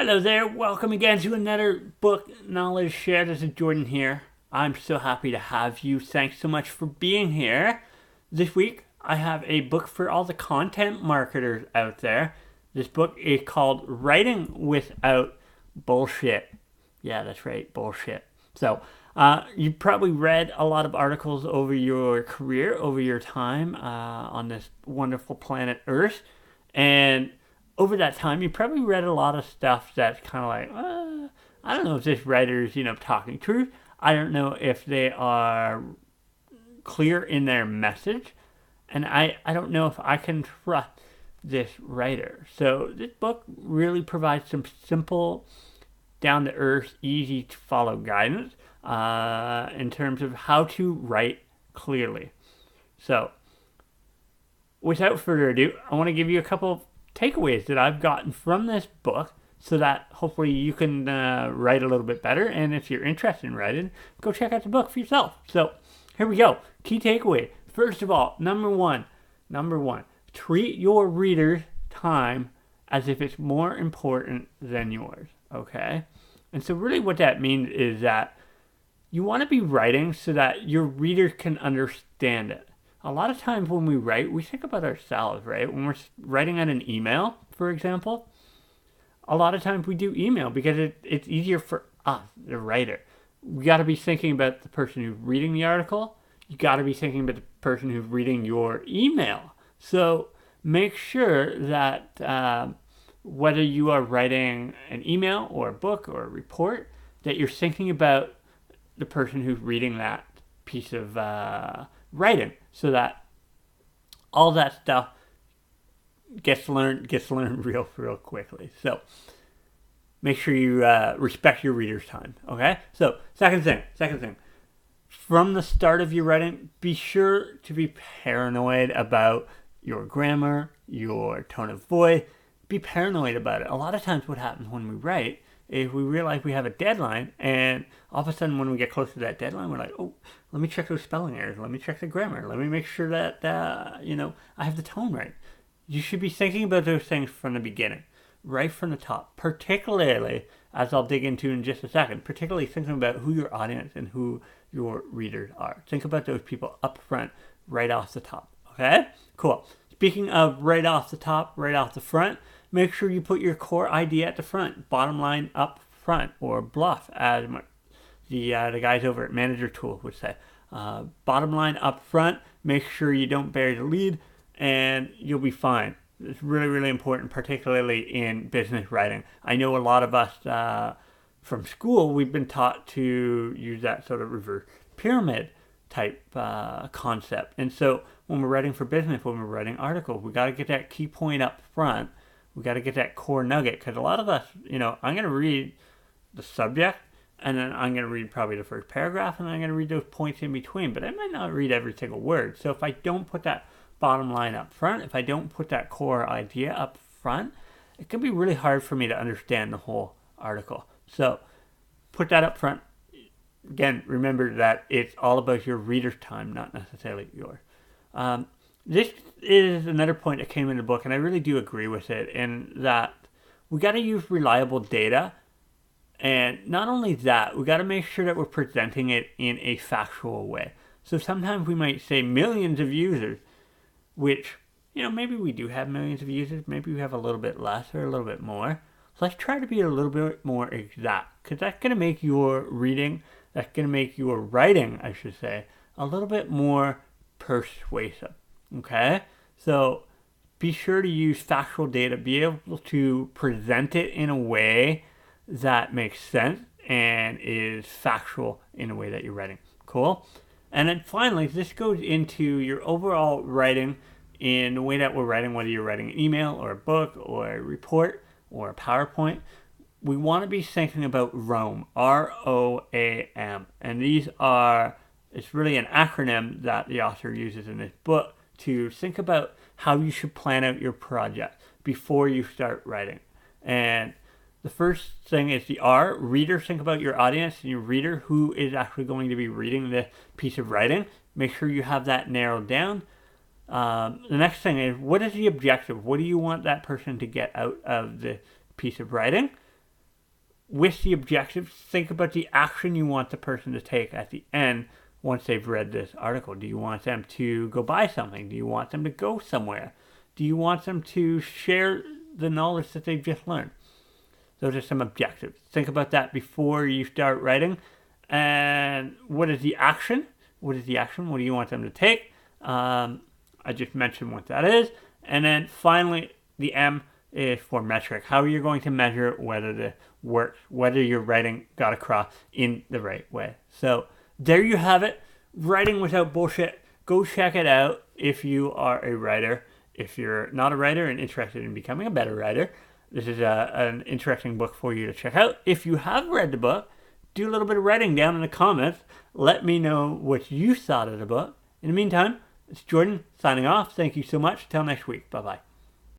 Hello there, welcome again to another book knowledge share. This is Jordan here. I'm so happy to have you. Thanks so much for being here. This week, I have a book for all the content marketers out there. This book is called Writing Without Bullshit. Yeah, that's right, bullshit. So, you probably read a lot of articles over your career, over your time on this wonderful planet Earth. And over that time, you probably read a lot of stuff that's kind of like, I don't know if this writer's, talking truth. I don't know if they are clear in their message. And I don't know if I can trust this writer. So this book really provides some simple, down-to-earth, easy-to-follow guidance in terms of how to write clearly. So, without further ado, I want to give you a couple of takeaways that I've gotten from this book so that hopefully you can write a little bit better. And if you're interested in writing, go check out the book for yourself. So here we go. Key takeaway. First of all, number one, treat your reader's time as if it's more important than yours. Okay? And so really what that means is that you want to be writing so that your readers can understand it. A lot of times when we write, we think about ourselves, right? When we're writing on an email, for example, a lot of times we do email because it's easier for us, the writer. We got to be thinking about the person who's reading the article. You got to be thinking about the person who's reading your email. So make sure that whether you are writing an email or a book or a report, that you're thinking about the person who's reading that piece of writing, so that all that stuff gets learned real quickly. So make sure you respect your reader's time. Okay. So second thing, from the start of your writing, be sure to be paranoid about your grammar, your tone of voice. Be paranoid about it. A lot of times, what happens when we write is we realize we have a deadline, and all of a sudden when we get close to that deadline, we're like, oh, let me check those spelling errors, let me check the grammar, let me make sure that I have the tone right. You should be thinking about those things from the beginning, right from the top, particularly, as I'll dig into in just a second, particularly thinking about who your audience and who your readers are. Think about those people up front, right off the top. Okay? Cool. Speaking of right off the top, right off the front, make sure you put your core idea at the front, bottom line up front, or bluff, as the guys over at Manager Tool would say. Bottom line up front, make sure you don't bury the lead, and you'll be fine. It's really, really important, particularly in business writing. I know a lot of us from school, we've been taught to use that sort of reverse pyramid type concept. And so when we're writing for business, when we're writing articles, we got to get that key point up front. We got to get that core nugget, because a lot of us, I'm going to read the subject, and then I'm going to read probably the first paragraph, and then I'm going to read those points in between, but I might not read every single word. So if I don't put that bottom line up front, if I don't put that core idea up front, it can be really hard for me to understand the whole article. So put that up front. Again, remember that it's all about your reader's time, not necessarily yours. This is another point that came in the book, and I really do agree with it, in that we got to use reliable data. And not only that, we got to make sure that we're presenting it in a factual way. So sometimes we might say millions of users, which, maybe we do have millions of users, maybe we have a little bit less or a little bit more. So let's try to be a little bit more exact, because that's going to make your reading, that's going to make your writing, I should say, a little bit more persuasive. Okay? So be sure to use factual data, be able to present it in a way that makes sense and is factual in a way that you're writing. Cool? And then finally, this goes into your overall writing in the way that we're writing, whether you're writing an email or a book or a report or a PowerPoint. We want to be thinking about ROAM, R-O-A-M. And it's really an acronym that the author uses in this book to think about how you should plan out your project before you start writing. And the first thing is the R, reader. Think about your audience and your reader, who is actually going to be reading this piece of writing. Make sure you have that narrowed down. The next thing is, what is the objective? What do you want that person to get out of the piece of writing? with the objectives, think about the action you want the person to take at the end once they've read this article. Do you want them to go buy something? Do you want them to go somewhere? Do you want them to share the knowledge that they've just learned? Those are some objectives. Think about that before you start writing. And what is the action? What is the action? What do you want them to take? I just mentioned what that is. And then finally, the M is for metric. How are you going to measure whether the work, whether your writing got across in the right way? So there you have it. Writing Without Bullshit. Go check it out if you are a writer. If you're not a writer and interested in becoming a better writer, this is an interesting book for you to check out. If you have read the book, do a little bit of writing down in the comments. Let me know what you thought of the book. In the meantime, it's Jordan signing off. Thank you so much. Till next week. Bye-bye.